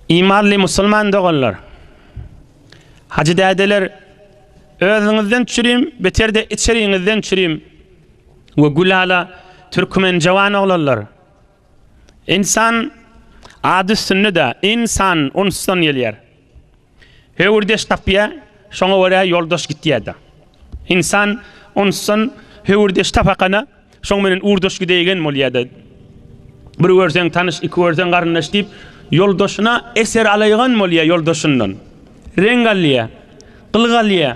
İmanly musulman doganlar. Hacı dädeler özüňizden çürim, beterde içeriňizden çürim. We gulala türkmen jawan oglanlar. İnsan adı sünnüde insan onsan gelýär. Hewurdeş tapya, şoňa görä ýoldaş gitýärdi. İnsan onsan hewurdeş tapakana, şoň menen urdaş gidegen bolýardy. Bir görseň tanış, iki görseň garyndaş diýip ýoldaşyna eser alaýan bolýar ýoldaşyndan. Reng alýar, gylyk alýar.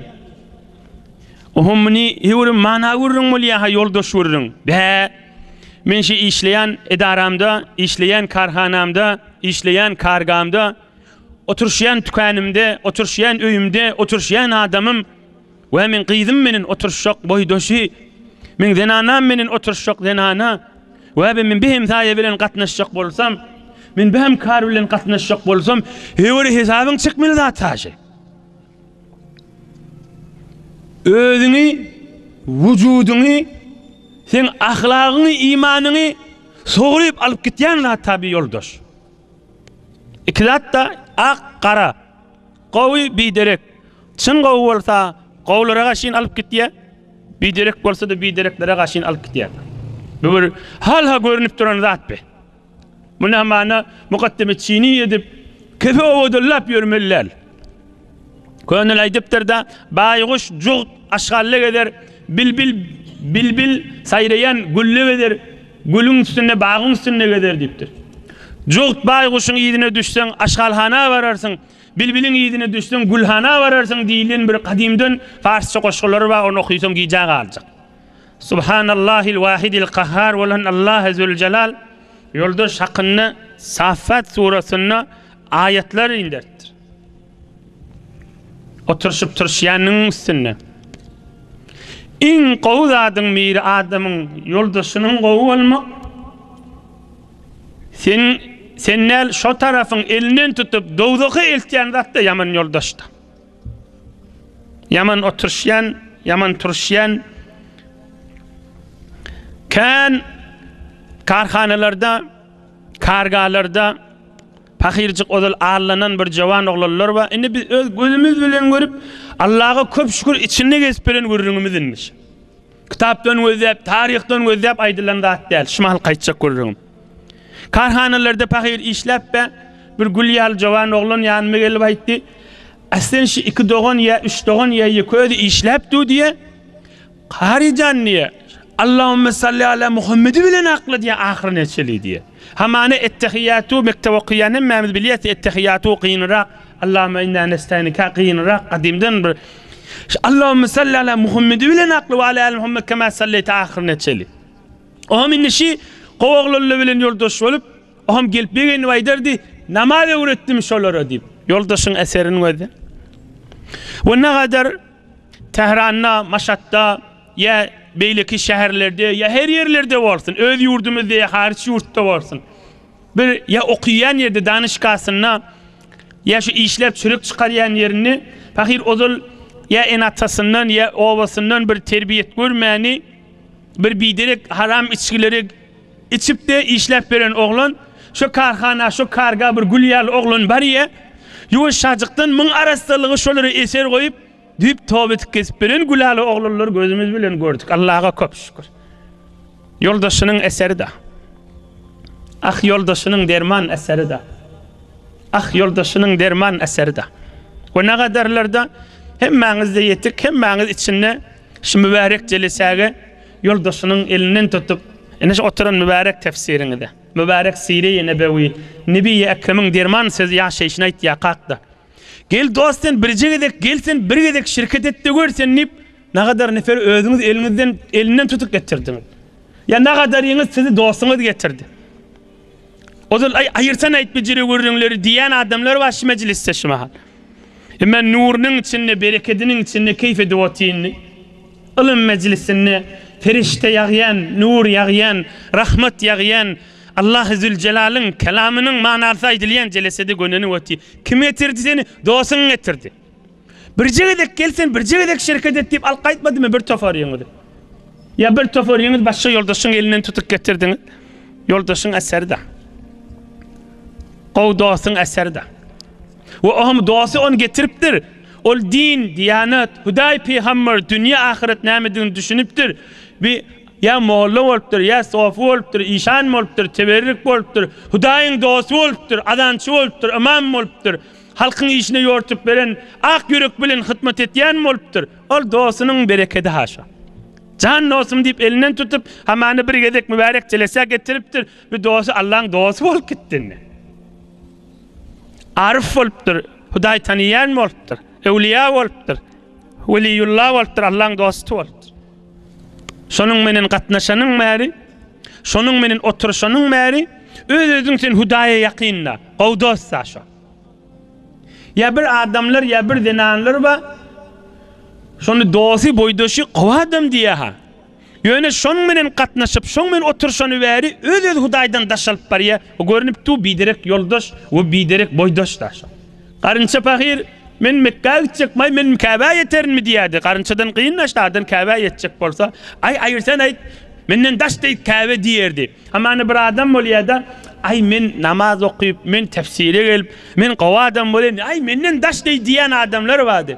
Ohumni hewurum mana gurrun bolýar ha ýoldaş gurrun. Bä men şu işleyen edaramda, işleyen karhanamda, işleyen kargamda, oturşayan tükanımda, oturşayan öyümde, oturşayan adamım ve men qyzym menen oturşak boýdoşy, men zenanam menen oturşak zenana ve men bihim saýa bilen gatnaşjak bolsam, men bihim kar bilen gatnaşjak bolsam, hewur hesabyň çykmaly zataşy. Özüňi, wujuduňy, sen ahlagyny, imanyny soğuryp alyp gitýän tabi ýoldaş. İki zat da ak qara, gowy biderek. Çyn gowy bolsa, gowlara gaşyn alyp gitýär. Biderek bolsa da bidereklere gaşyn alyp gitýär. Bu bir halha görünip duran zat be. Muna mana muqaddime çini edip kefe owadyllap ýörmeler. Könül aýdypdyr da baýguş jugt aşgallyk eder, bilbil sayrayan güllü eder, gülün üstüne bağın üstüne gider diptir. Jugt baýguşyň ýedine düşseň aşgalhana bararsın, bilbilin ýedine düşseň gülhana bararsın diýilen bir kadimden farsça goşgulary bar, onu okuýsaň giýjak aljak. Subhanallahil wahidil qahhar ve lan Allah zul celal ýoldaş hakyny Saffat surasyna ayetler indirtdir. Oturşyp turşýanyň üstüne İn gowy zadyň miri adamyň ýoldaşynyň gowy bolmak. Sen şo tarafyň elinden tutup dowdaky eltýän zat da yaman ýoldaşda. Yaman oturşýan, yaman turşýan. Kan karhanalarda, kargalarda pahirjik odal ağlanan bir jawan oglanlar bar. Indi biz öz gözümüz bilen görüp Allah'a köp şükür içinde geçip bilen görürüňimiz inmiş. Kitapdan gözläp, taryhdan gözläp aýdylan zat däl. Şumal gaýtjak görürüm. Karhanalarda pahir işläp bir gülýal jawan oglan ýanyma gelip aýtdy. Aslen şu 2 dogan ya 3 dogan ya ýeködi işläpdi diýe. Harijan niye? Allahümme salli ala Muhammed bilen aklı diye ahirine etçeli diye. Hamane ettehiyatu mektevakiyanın memiz biliyeti ettehiyatu qiyinrak. Allahümme inna nestainika qiyinrak qadimden bir. Allahümme salli ala Muhammed bilen aklı ve ala Muhammed kema sallita ahirine etçeli. Oham innişi qovaqlullu bilen yoldaş olup, oham gelip begeni vaydardi, namaz öğrettim şolara deyip. Yoldaşın eserini öde. Ve ne kadar Tehran'da, Maşat'ta, ya beyleki şehirlerde ya her yerlerde varsın. Öz yurdumuzda ya hariç yurtta varsın. Bir ya okuyan yerde danışkasına ya şu işlep çürük çıkaryan yerini fakir ozul ya enatasından ya ovasından bir terbiyet görmeyeni bir biderek haram içkileri içip de işlep veren oğlan şu karhana şu karga bir gülyal oğlan var ya yuvuşacıktan mın arastalığı şoları eser koyup deyip tövbe kesip veren gülyal oğlanlar gözümüz bilen gördük. Allah'a köp şükür. Yoldaşının eseri de. Ah yoldaşının derman eseri de. Ah yoldaşının derman eseri de. O ne kadarlar da hem mağızda yetik hem mağız içinde şu mübarek celesege yoldaşının elinden tutup oturan mübarek tefsirini de. Mübarek Sire-i Nebevi Nebi-i Ekrem'in derman sözü ya şeyşine it ya kalktı. Gel dostun birce gedek gelsin bir gedek şirket etti görsen nip ne kadar nefer özünüz elinden tutup getirdiniz. Ya ne kadar yeniz sizi dostunuz getirdi. O zaman ayırsan ait beceri görünleri diyen adamlar var şu mecliste şu mahal. Hemen nurunun içinde, bereketinin içinde keyif edivatini, ilim meclisinde ferişte yağıyan, nur yağıyan, rahmet yağıyan, Allah-u Zülcelal'ın kelamının manası edilen celesede gönlünü vati. Kim getirdi seni? Dostun getirdi. Birce gedek gelsin, birce gedek şirket et deyip alqaytmadı mı bir tofar yenidir. Ya bir tofar yenidir başka yoldaşın elinden tutup getirdiniz. Yoldaşın eseri de. Qov dostun eseri de. Ve ohum doğası onu getiriptir. Ol din, diyanat, Huday peygamber, dünya ahiret nämedini düşünüpdir. Bir ya molla bolupdyr, ya sofu bolupdyr, işan bolupdyr, teberrik bolupdyr, Hudaýyň dostu bolupdyr, adançy bolupdyr, imam bolupdyr. Halkyň işine ýortup beren, ak ýürek bilen hyzmat etýän bolupdyr. Ol dostunyň bereketi haşa. Can dostum diýip elinden tutup, hamany bir gezek mübarek jelese getiripdir. Bir dostu Allah'ın dostu bolup gitdi. Arif bolupdyr, Hudaý tanıyan bolupdyr, ewliya bolupdyr, weliyullah bolupdyr, Allah'ın dostu bolupdyr. Şonuň menen gatnaşanyň märi, şonuň menen oturşanyň märi, öz-özüň sen Hudaýa ýakynla, gowdassa şo. Ya bir adamlar, ya bir denanlar ba, şonu dosi boýdoşy gowa adam diýär ha. Ýöne şonuň menen gatnaşyp, şonuň menen oturşany bäri öz Hudaýdan daşalyp barýar. O görünip tu biderek ýoldaş we biderek boýdoş daşa. Garynça pahir men Mekke'ye gidecek, men Kabe'ye yeterin mi diyadi. Karınçadan kıyınlaşlardan Kabe'ye yetecek bolsa, ay ayırsan ay, menden daş deyip Kabe diyerdi. Ama hani bir adam oluyor da, ay men namaz okuyup, men tefsire gelip, men kova adam oluyor, ay menden daş deyip diyen adamlar vardı.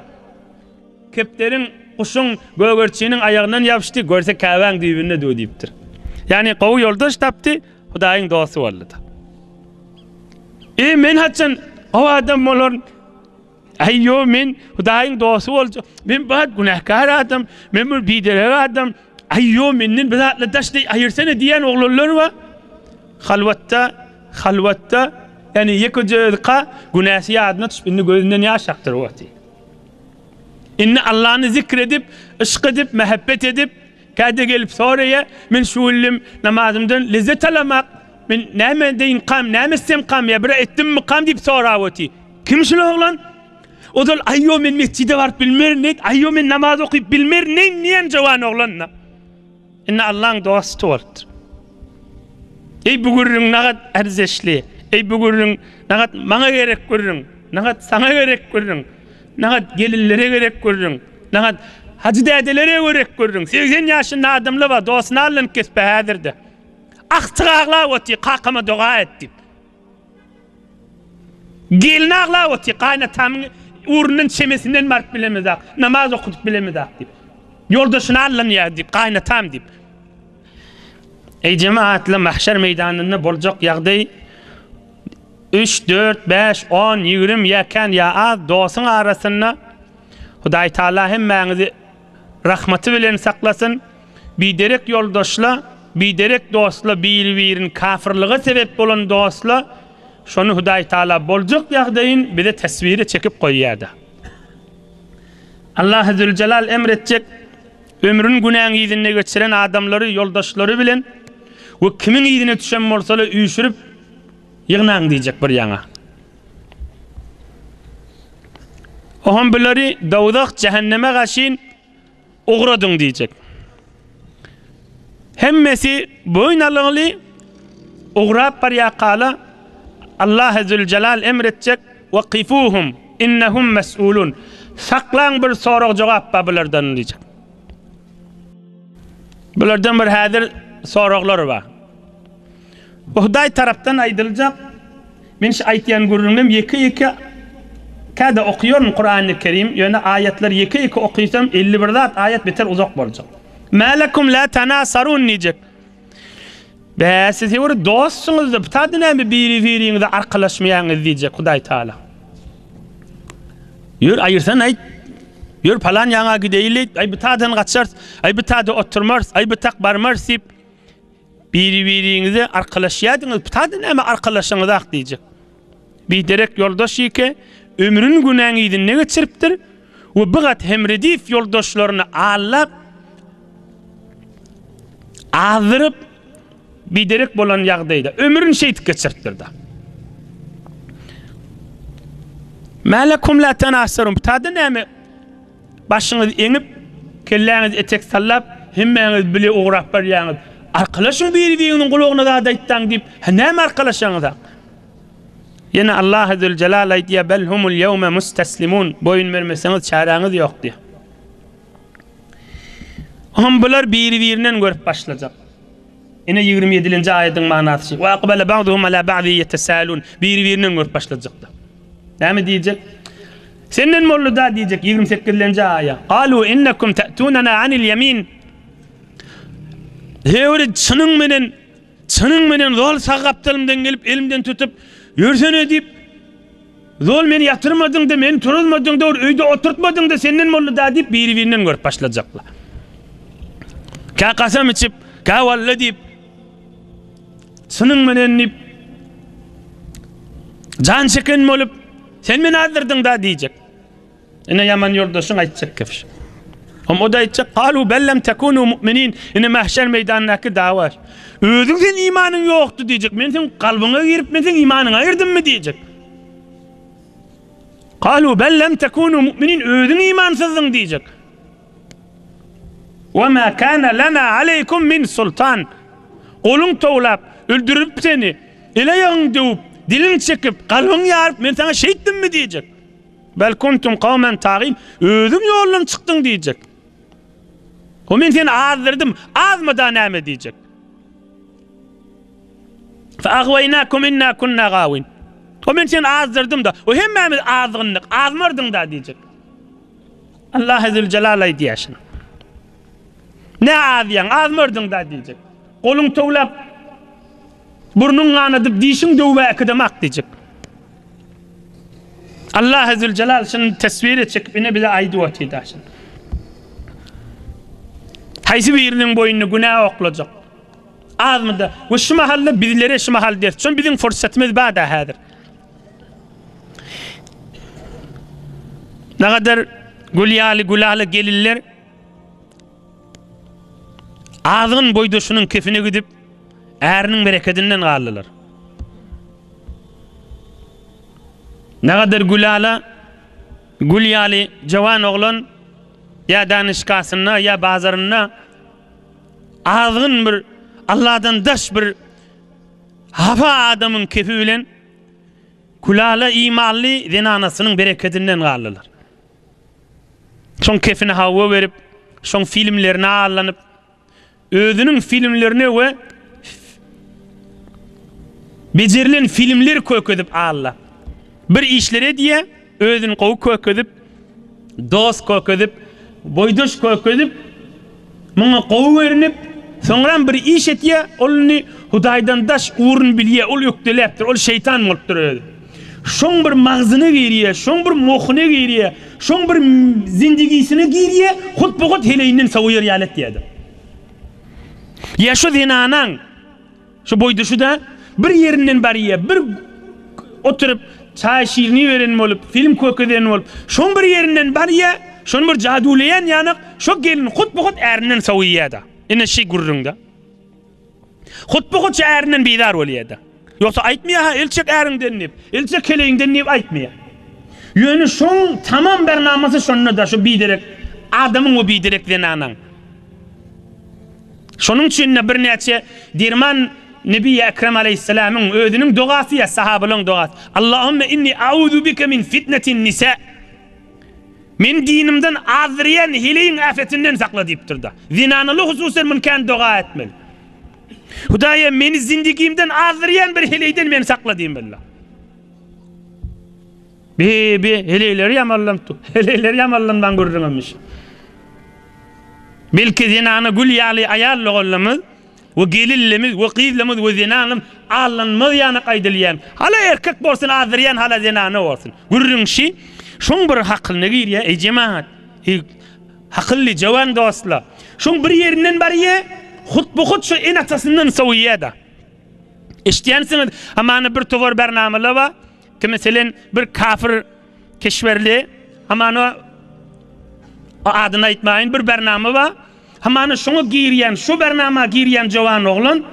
Keplerin, kuşun, göğürçinin ayağından yapıştı, görse Kabe'nin düğününe de deyiptir. Yani kovu yoldaş taptı, Hudaýyň dostu oldu. Men haçan, kova adam olur, ayyo men Hudaýyň dostu boljak. Men bad günahkar adam, men bir biderek adam. Ayyo menden bizatla daşdy aýyrsana diýen oglanlar var. Halwatda yani ýekujyka günäsi ýadyna düşüp indi gözünden ýaş akdyryp. Inni Allah'ını zikredip, ışk edip, mehabbet edip, kade gelip soraýa men şu illim namazımdan lezzet alamak, men näme deýin kam, näme istem kam ya bir etdim mi kam diýip soraýaty. Kim şol oglan? O da ayyo men mescide varıp bilmer ne, ayyo men namaz okuyup bilmer ne, niyen jawan oglanna. Inna Allah'ın dostu oldu. Ey bu gürrün nagat erzeşli, ey bu gürrün nagat maňa gerek gürrün, nagat sana gerek gürrün, nagat gelillere gerek gürrün, nagat hacı dädelere gerek gürrün. 80 ýaşynda adamlar var, dostuna alın kespe häzirde. Aqtıraqla oti qaqama doğa etdi. Gelnaqla oti qayna tam urunun çemesinden mark bilemezak, namaz okutup bilemezak dip. Yoldaşını alın ya dip, qaynatam dip. Ey cemaatla mahşer meydanında bolacak ýagdaý 3, 4, 5, 10, 20 ýakan ya az dostun arasynda Hudaý Taala hemmäňizi rahmaty bilen saklasın. Biderek yoldaşla, biderek dostla bir-birin kafirlige sebep bolan dostla şonu Hudaý Taala boljak ýagdaýyn bize tasvire çekip goýýardy. Allah Zülcelal emretjek ömrün günäň ýyzyna geçiren adamlary, yoldaşlary bilen we kimin ýyzyna düşen bolsalar üýşürip ýygnaň diýjek bir ýaňa. Ohum bilari dawdak cehenneme gaşyn ogradyň diýjek. Hemmesi boýnalygy ograp barýa qala Allah Zülcelal emretjek waqifuhum innahum mes'ulun. Saklaň bir sorag jogap babylardan diýjek. Bulardan bir häzir soraglar bar. Hudaý tarapdan aýdyljak. Men şu aýtýan gürrüňem ýeki kada okuyorum Kur'an-ı Kerim, ýöne ayetler ýeki okuysam 51 zat ayet beter uzak boljak. Malakum la tanasarun diýjek. Bä siz ýöre dostsuňuz da taýdan näme biri-biriňizle arkalaşmaýaňyz diýjek Hudaý Taala. Ýör aýyrsan aýt. Ýör falan ýaňa gideýlik, aý bu taýdan gaçar, aý bu taýda oturmars, aý bu tak barmars diýip biri-biriňizle arkalaşýadyňyz, bu taýdan näme arkalaşaňyz diýjek. Biderek yoldaş ýeke ömrün günäň ýyzyna geçiripdir we bigat hemredif yoldaşlaryny allap azyryp biderek bolan ýagdaýda ömrün şeýtip geçiripdir da. Malakum la tanasarun, taýda näme başyňyz eňip kelläňiz etek sallap hemmeňiz bile ugrap barýaňyz arkalaşyň biri-biriniň gulagyna da aýtdan diýip näme arkalaşaňyz? Yine Allah Zülcelal aýdýar bel humul yawma mustaslimun, boyun vermeseňiz çäreňiz ýok diýär. Hom bular biri-birinden görüp başlajak. Ine 27-nji aýatyň manasy. Wa aqbala ba'duhum ala ba'di yatasalun. Bir-birinden görüp başlajaklar. Näme diyecek? Senden mollu da diyecek 28-nji aya. Qalu innakum ta'tunana 'anil yamin. Hewri çynyň menen zol sagapdylymdan gelip elimden tutup yörsene deyip zol meni yatırmadın da meni turulmadın da öýde oturtmadın da senden mollu da deyip biri-birinden görüp başlajaklar. Ka kasam içip ka walla deyip çynyň menen deyip jan çeken bolup sen meni azdırdın da diyecek. Ine yaman yoldaşın aýtjak köpüş. O da aýtjak qalu bel lem tekunu mu'minin. Ine mahşer meydanyndaky dawa. Özüň sen imanyň ýokdy diyecek. Men sen kalbyňa girip men sen imanyňa girdimmi diyecek. Qalu bel lem tekunu mu'minin. Özüň imansyzyň diyecek. Ve ma kana lana aleykum min sultan. Goluň towlap öldürüp seni ele ýagyň döwüp dilin çekip kalbyň ýaryp men sana şeýitdimmi diyecek. Bel kuntum qawmen tagin. Özüň ýoldan çykdyň diyecek. O men seni azdırdım. Azmadan näme diyecek. Fa aghwaynakum inna kunna gawin. O men seni azdırdım da o hemmemiz azgynlyk, azmardın da diyecek. Allah azze celal aýdýaşyn. Ne azyan, azmardın da diyecek. Goluň towlap burnuň ganadyp diýişiň döwbäki demek diyecek. Allah azze celal şunu tesvir etjek ine bize aýdyp etýär. Haýsy biriniň boýnuny günah oklajak. Azmyda we şu mahalla bizlere şu mahal der. Şon biziň fursatymyz bada häzir. Nägadar gulaly gelirler. Azgyn boýdoşunyň kefine gidip äriniň bereketinden galdylar. Nägadar gulaly jawan oglan ya danışkasyna ya bazaryna azgyn bir Allah'dan daş bir hafa adamın kefi bilen kulala imanly zenanasynyň bereketinden galdylar. Şoň kefine hawa berip, şoň filmlerine allanyp, özüniň filmlerine we becerilen filmler kökedip alla. Bir işlere diýe özüni gowy kökedip, dost kökedip, boýdoş kökedip, muňa gowy berinip, soňra bir iş etýär, oluny Hudaýdan daş urun bilýär, ol ýükdelepdir, ol şeytan bolupdyr. Şoň bir magzyny girýär, şoň bir mohyny girýär, şoň bir zindigisini girýär, hutbugut heleýinden sawyer ýalet diýdi. Ya şu zinanaň, şu boýdoşu da bir ýerinden barýar, bir oturup çay şirini veren bolup, film kökeden bolup, şoň bir ýerinden barýar, şoň bir jaduleýän ýanyk, şo gelin hutbugut ärinden sawýýarda. Ine şi gurrunda. Hutbugut ärinden bidar bolýarda. Yoksa aýtmaýar, elçek ärinden dip, elçek keleýinden dip aýtmaýar. Ýöne şoň tamam bernamasy şonda da şu biderek adamyň o biderek zenanaň. Şonuň üçin bir näçe dirman Nebi Ekrem aleyhisselamın özünün duası ya sahabaların duası. Allahümme inni a'udhu bike min fitnetin nisa. Men dinimden azriyen hileyin afetinden sakla deyiptir da. Zinanalı hususen men kendi dua etmeli. Hudaya meni zindigimden azriyen bir hileyden men sakla deyim billah. Hileyleri yamallamtu. Hileyleri yamallamdan görürüngümüş. Belki zinanı gül yali ayarlı ollamız. Ve gelillemiz, ve qizlemiz, ve zinanım allanmaz yana qaydılyan. Hala erkek bolsun, azriyan, hala zinanı olsun. Görürün şi, şoň bir hakylyny girýär, ey jemaat, hakylly jawan dostlar. Şoň bir ýerinden barýar, hutbuhut şu en atasından sawýýarda. Eşdiýänsiňiz, hamany bir towar bernamalar bar, ki meselen bir kafir keşwerli, hamany adyny aýtmaýyn bir bernama bar. Hamany şoňa girýän, şu bernama girýän jawan oglan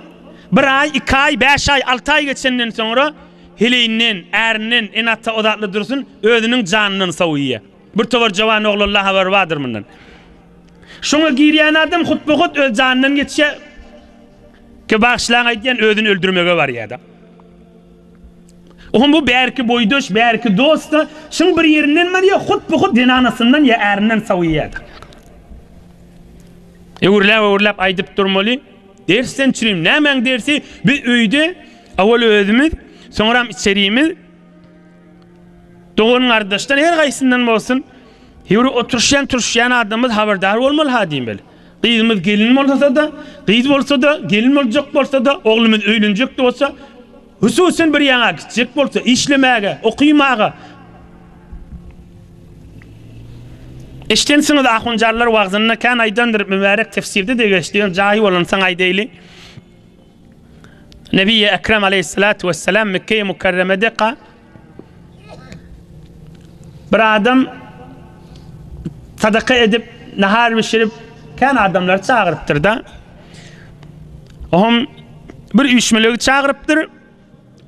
bir ay, 2 ay, 5 ay, 6 ay geçenden soňra heleýinden, ärininden enatda odatly dursun, özüniň janyny sawýýar. Bir towar jawan oglanlar habar bardyr mundan. Şoňa girýän adam hutbuhut öz janyny geçýär. Ki başlaň aýtýan özüni öldürmege barýarda. Oğlum bu belki boýdoş, belki dost, şoň bir ýerinden barýar, hutbuhut dinanasyndan ýa ärininden sawýýarda. Urlap aýdyp durmaly. Dersten çürim, nämen dersi biz öýde awal özümiz, soňra içerimiz Doğun kardeşten her gaysından bolsun. Hewri oturşan adamız haberdar bolmaly ha diýim beli. Gyzymyz gelin bolsa da, gyz bolsa da, gelin boljak bolsa da, oglumyz öýlenjek de bolsa, hususan bir ýaňa gitjek bolsa, işlemäge, okuýmaga. Eştensiňiz ahunjarlar wagzyna kan aýdandyr mübarek tefsirde de geçdiň jahy bolansaň aýdaýly. Nebi Ekrem aleyhissalatu vesselam Mekke-i Mukarreme'de bir adam sadaka edip nahar pişirip kan adamlar çağırıptır da ohum bir üýşmelegi çağırıptır.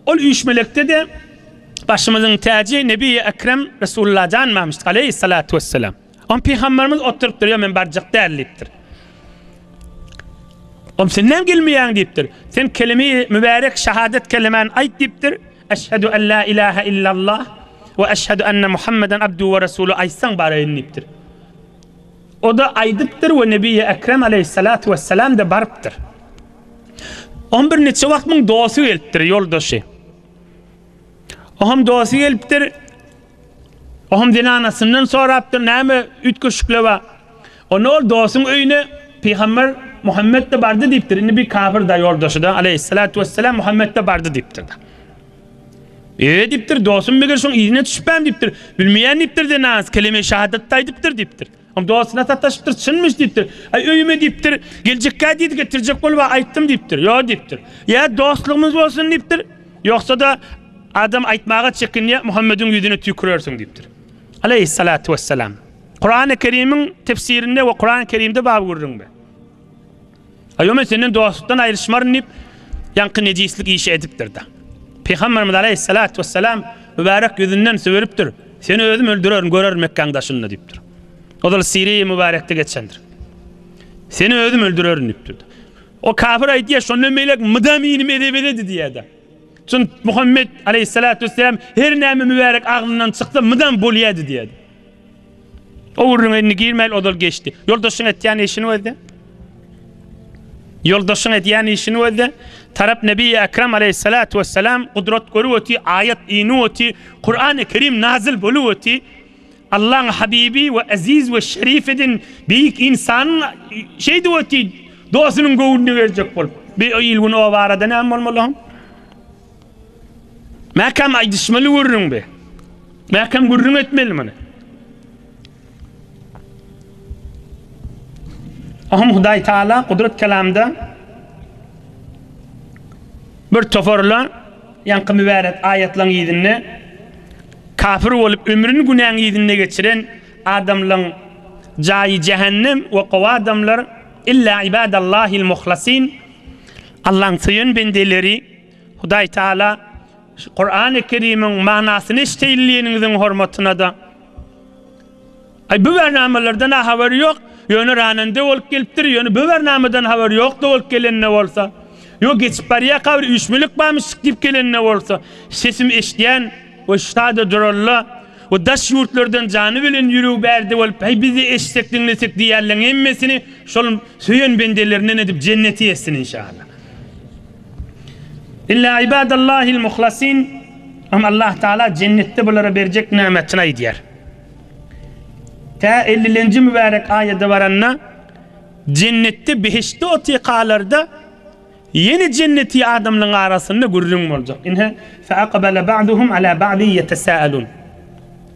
Ol üýşmelekde de başymyzyň täji Nebi Ekrem Resulullah janmamışdyk aleyhissalatu vesselam. On peygamberimiz oturup duruyor, men barjak därlipdir. Om sen nem gelmeýäň diýipdir. Sen kelime-i mübarek şahadet kelimen aýt diýipdir. Eşhedü en la ilahe illallah ve eşhedü enne Muhammeden abduhu ve resulü aýtsaň baraýyn diýipdir. O da aýdypdyr we Nebi Ekrem aleyhissalatu vesselam da barıpdyr. On bir neçe wagt müň dosy gelipdir, ýoldaşy. Ohum dosy gelipdir. Ohum dinanasından sorapdyr, näme ütköşükle onu ol dosyň öýüne Peygamber Muhammed de bardy diýipdir. Indi bir kafir da ýoldaşy da aleyhissalatu vesselam Muhammed de bardy diýipdir da. Diýipdir, dostum beger şoň ýygyna düşpäm diýipdir. Bilmeýän diýipdir de nas kelime şahadat taýdypdyr diýipdir. Am dosyna tataşypdyr, çynmyş diýipdir. Öýüme diýipdir, geljekkä diýdi getirjek bolup aýtdym diýipdir. Ýok diýipdir. Ya dostlygymyz bolsun diýipdir. Ýoksa da adam aýtmaga çekinýär, Muhammediň ýüzüne tükürersiň diýipdir. Aleyhissalatu vesselam. Kur'an-ı Kerim'in tefsirinde ve Kur'an-ı Kerim'de bab görürüm be. Ayyome senin dostluktan ayrışmarın deyip yankı necislik işi ediptir da. Peygamberimiz aleyhissalatu vesselam mübarek yüzünden söveriptir. Seni özüm öldürürüm, görürüm Mekkandaşınla deyiptir. O da Siri-i mübarekte geçendir. Seni özüm öldürürüm deyiptir. O kafir ayet ya şonun meylek mıdam inim edebede diye de. Çünkü Muhammed aleyhissalatu vesselam her näme mübarek ağlından çıktı mıdam bolýady diye. O urun elini girmel odal geçti. Yoldaşın etýän işini öde. Yoldaşın etýän işini öde. Tarap Nebi Ekrem aleyhissalatu vesselam kudret görüweti, ayet inuweti, Kur'an-ı Kerim nazil boluweti. Allah'ın habibi ve aziz ve şerif edin büyük insan şey diweti dosynyň göwünde berjek bolup. Bir ýylgyň o barada näme bolmaly? Mäkam aýdyşmaly görürüň be. Mäkam görürüň etmeli mene. Aham Hudaý Taala kudret kelamda bir toforla yankı mübarek ayetlaryň ýygyny kafir bolup ömrüni günäň ýygyny geçiren adamlaryň jaýy cehennem we gowa adamlar illa ibadallahil muhlasin. Allah'ın sığın bendeleri Hudaý Taala Kur'an-ı Kerim'in manasyny işteýliğinizin hormatyna da bu bernamelerden haberi yok. Yönü ranında olup gelipdir. Yönü bu bernameden haberi yok da olup gelenine olsa. Yok geçip bariye kabir üçmülük bağmışlık deyip gelenine olsa. Sesim eşleyen o ştada dururla o daş yurtlardan canı bilen yürü berdi olup bizi eşsek dinlesek diyerlerin emmesini şolun suyun bendelerinden edip cenneti yesin inşallah. İlla ibadallahil muhlasin. Ama Allah Teala cennette bunlara verecek nimetine gidiyor. Ta 50. mübarek ayette varanna cennette behişte otiqalarda yeni cenneti adamların arasında görürüm olacak. İnhe feaqbala ba'duhum ala ba'di yetesaalun.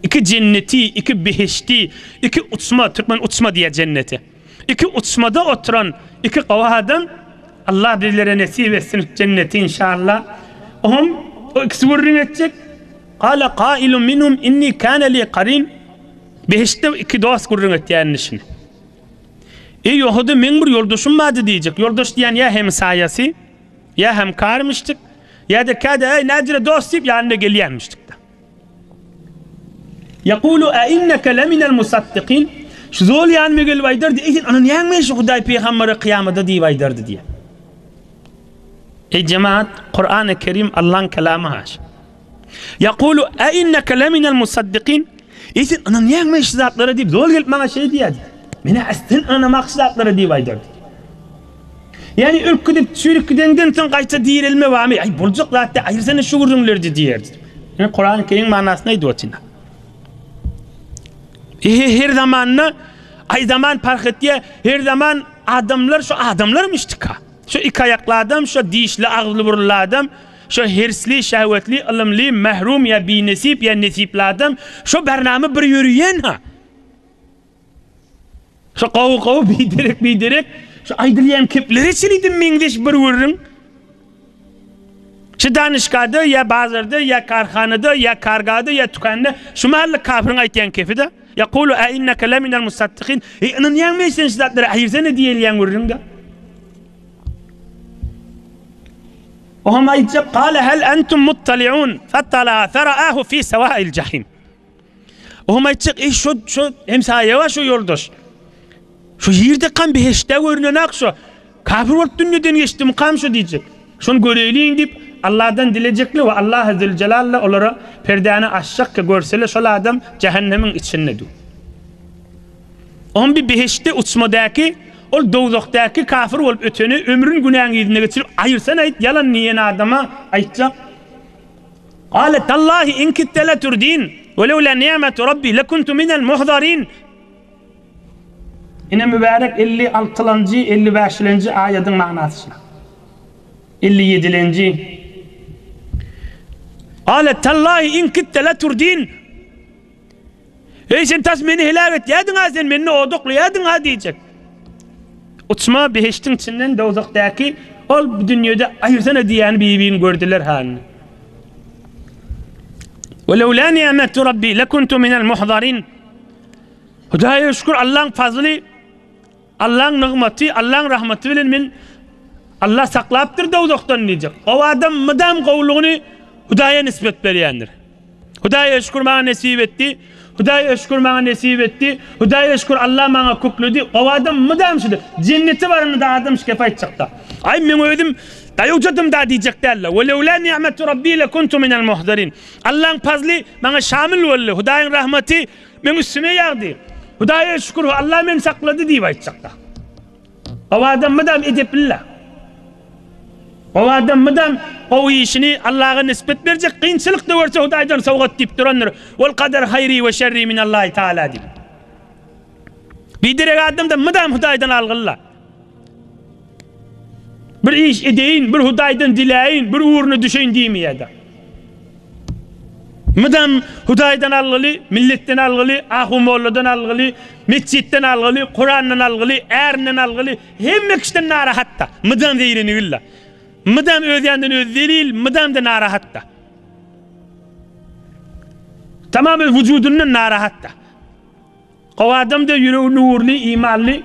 İki cenneti, iki behişti, iki uçma, Türkmen uçma diye cenneti. İki uçmada oturan iki kavadam Allah bizlere nasip etsin cenneti inşallah. O ikisi görürüm edecek. Qala qailun minhum inni kana li qarin. Behişte iki dost görürüm ettiğinin işini. Yohudu men bir yoldaşım vardı diyecek. Yoldaş diyen ya hem sayası ya hem karmıştık ya da kada nadire dost deyip yanına geliyenmiştik da. Yaqulu a innaka laminal musaddiqin. Şu zol yanıma gelip aydardı. Anan yanma şu Hudaý peygamberi kıyamada deyip aydardı diye. Ey cemaat, Kur'an-ı Kerim Allah'ın kelamı haş. Yaqulu a innaka laminal musaddiqin. Anan yanma şu zatlara deyip zol gelip bana şey diyedi. Mene aslen ana maksatları diye aydardı. Yani ülküdip çürükdenden son kaçta diyerilme var mı? Ay bulacak zaten ayırsana şu ürünlerdi diyerdi. Yani Kur'an-ı Kerim manası neydi o için? Her zamanla ay zaman fark etdiye her zaman adamlar şu adamlarmıştı ka. Şu iki ayaklı adam, şu dişli ağızlı burunlu adam, şu hirsli, şehvetli, ılımlı, mehrum ya binesip ya nesipli adam, şu bernamı bir yürüyen ha. Şu qavu bidirek, şu aydılyan kipleri çilidin mengdeş bir vurun. Şu danışkada ya bazarda ya karxanada ya kargada ya tukanda şu mahalli kafirin aytyan kefide. Yaqulu a innaka la minal musaddiqin. İnın yanmaysan şizatları ayırsana diyelyan vurun da. وهم aytacak قال هل أنتم مطلعون فاطلع فرآه في سواء الجحيم. وهم aytacak şu hemsaya şu yoldaş. Şu yerde kan beheşte görünen şu kafir olup dünyadan geçtim kam şu diyecek. Şunu göreyliğin deyip Allah'tan dileyecekli ve Allah Azze Celal'le onlara perdeni aşacak ki görsele şu adam cehennemin içindedir. On bir beheşte uçmadaki ol dozaqdaki kafir olup öteni ömrün günahını yedine geçirip ayırsan ayet yalan niyen adama aytacak. Qale tallahi in kitte la turdin ve levla ni'metu rabbi lekuntu minel muhdarin. Yine mübarek 56. 55. ayetin manası. 57. Qale tallahi in kitte la turdin. Ey sen tas beni helak et yedin ha sen beni oduqlayadın ha diyecek. Uçma beheştin içinden dozaqdaki ol bu dünyada ayırsana diyen birbirini gördüler halini. وَلَوْ لَا نِعْمَةُ رَبِّي لَكُنْتُ مِنَ الْمُحْضَرِينَ. Hudaya şükür Allah'ın fazlı, Allah'ın nığmeti, Allah'ın rahmeti bilen men Allah saklaptır dozaqdan diyecek. O adam mıdam qavluğunu Hudaya nispet berýändir. Hudaya şükür bana nasip etti. Hudaya şükür bana nasip etti. Hudaya şükür Allah bana kukludi. O adam mıdam şudur. Cenneti varını da adam şikefa etcekta. Ay men ödüm dayucadım da diyecek derler. Ve levla ni'metu rabbi lekuntu minel muhdarin. Allah'ın fazlı bana şamil oldu. Hudaya'nın rahmeti men üstüme yağdı. Hudaya şükür Allah men sakladı diye etcekta. O adam mıdam edepli. O adam mıdam o işini Allah'a nispet verecek kıyınçılık da varsa Hudaya'dan savgat deyip duranlar. Vel kader hayri ve şerri minallahi teala deyip. Bir direk adam da mıdam Hudaya'dan algılla. Bir iş edeyin, bir Hudaya'dan dileyin, bir uğrunu düşeyin diyemeye de. Mıdam Hudaya'dan algılı, milletten algılı, Ahumoğlu'dan algılı, Mescid'den algılı, Kur'an'dan algılı, Er'den algılı, hem kişiden narahatta. Mıdam deyilini billah. Mıdam ödeyenden öz delil, mıdam da narahatta. Tamamen vücudunun narahatta. O adam da yüreği nurlu, imanlı,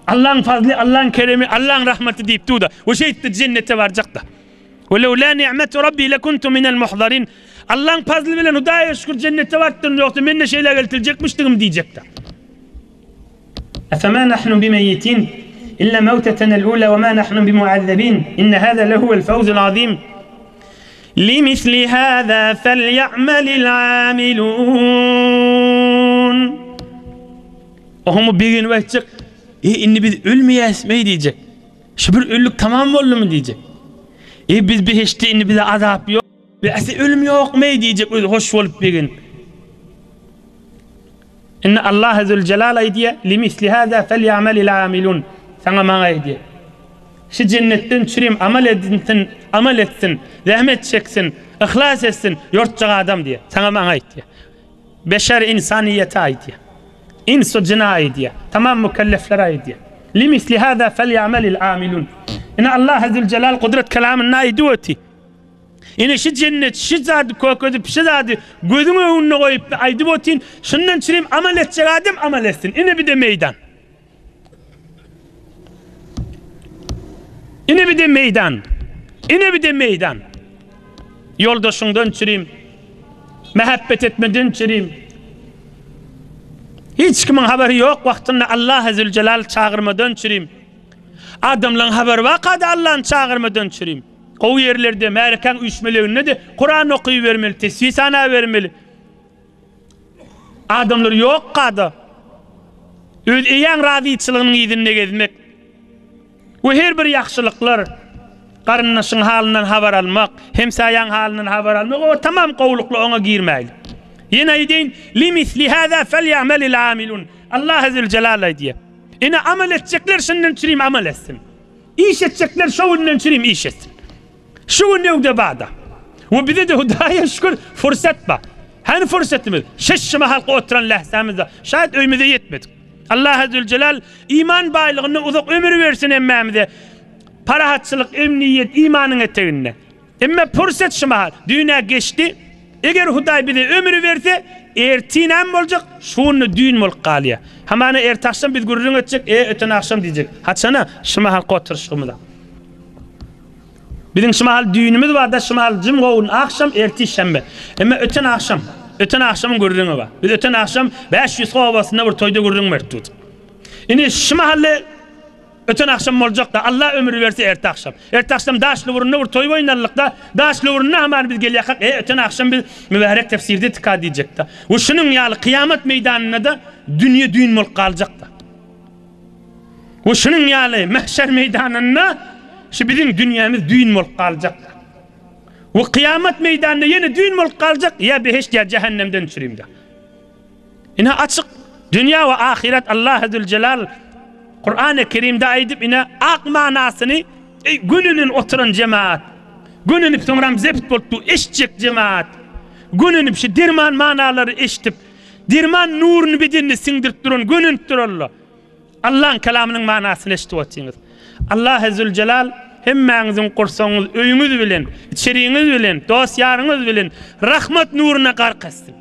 Allah'ın fazlı, Allah'ın keremi, Allah'ın rahmeti deyip da. O şey de cennete varacak da. وَلَوْ لَا نِعْمَةُ رَبِّي لَكُنْتُ مِنَ الْمُحْضَرِينَ. Allah'ın fazlı bilen Hudaya şükür cennete varttın yoksa benimle şeyler geltirecekmiştim diyecek de. اَفَمَا نَحْنُ بِمَيِّتِينَ إِلَّا مَوْتَتَنَا الْأُولَى وَمَا نَحْنُ بِمُعَذَّبِينَ إِنَّ هَذَا لَهُوَ الْفَوْزُ الْعَظِيمُ لِمِثْلِ هَذَا فَلْيَعْمَلِ الْعَامِلُونَ. Ohumu bir gün bakacak, inni biz ölmeyiz mi diyecek. Şu bir ölük tamam mı oldu mu diyecek. Biz bir hiçte inni bize azap yok. Biz ölüm yok mu diyecek. Hoş olup bir gün. İnne Allah Azze Celal aydiye limisli hâzâ felya'melil âmilûn. Sana bana aydiye. Şu cennetten çürüyüm amel etsin, zahmet çeksin, ihlas etsin, yortacak adam diye. Sana bana aydiye. Beşer insaniyete aydiye. İnsu cina aydiye. Tamam mükellefler aydiye. Limisli hâzâ felya'melil âmilûn. İnne Allah Azze Celal kudret kelamın ayduati. Yine şu cennet, şu zadı kokodip, şu zadı gözünü önüne koyup aydı botin, şundan çürüyüm amel edecek adam amel etsin. Yine bir de meydan. Yine bir de meydan. Yine bir de meydan. Yoldaşından çürüyüm, mehabbet etmeden çürüyüm. Hiç kimin haberi yok vaktinde Allah Azze Celal çağırmadan çürüyüm. Adamların haberi vakada Allah'ın çağırmadan çürüyüm. O yerlerde Amerikan üçmeleğine de Kur'an okuyu vermeli, tesbih sana vermeli. Adamlar yok kadı. En razıçılığının idinine gezmek. Ve her bir yaxşılıklar, karınlaşın halinden haber almak, hemsayan halinden haber almak, o tamam kovlukla ona girmeyli. Yine deyin limisli hâzâ felyamelil amilun. Allah Azze ve Celle diye. Yine amel edecekler şundan çürüyüm amel etsin. İş edecekler şundan çürüyüm iş etsin. Şu ne de bağda. Ve bize de hudaya şükür fırsat ba. Hani fırsatımız? Şaşma halka oturan lahzamızda. Şayet öyümüze yetmedik. Allah Azze ve Celle iman baylığına uzak ömür versin emmemize. Parahatçılık, emniyet, imanın eteğinde. Emme fırsat şımahal. Dünya geçti. Eğer Huday bize ömrü verse, ertinen olacak, şunu düğün bol qalya. Hamana erti akşam biz gururun edecek, öten akşam diyecek. Hatsana, şımahal kotur şımıda. Bizim şımahal düğünümüz var da şımahal cim qoğun akşam, erti şembe. Emme öten akşamın gururunu var. Biz öten akşam 500 qovasında bir toyda gururun verdik. Yine şımahalle öten akşam olacak da Allah ömrü verse erti akşam. Erti akşam daşlı vurunna bir toy oynarlıkta daşlı vurunna hemen biz gel yakak. Öten akşam biz mübarek tefsirde tıka diyecek da. O şunun yalı kıyamet meydanına da dünya düğün mol kalacak da. O şunun yalı mahşer meydanına şu bizim dünyamız düğün mol kalacak da. O kıyamet meydanına yine düğün mol kalacak ya beheşt ya cehennemden çürüyüm da. Yine açık dünya ve ahiret Allah Azze ve Celle Kur'an-ı Kerim'de aydıp yine ak manasını gününün oturan cemaat, gününün sonra zept boltu eşçek cemaat, gününün şu dirman manaları eşitip, dirman nurunu bedinini sindirip durun, günün durullu. Allah'ın kelamının manasını eşitip otuyorsunuz. Allah Azze ve Celle hemmenizin kursanız, öyünüz bilen, içeriğiniz bilen, dost yarınız bilen, rahmet nuruna karkasın.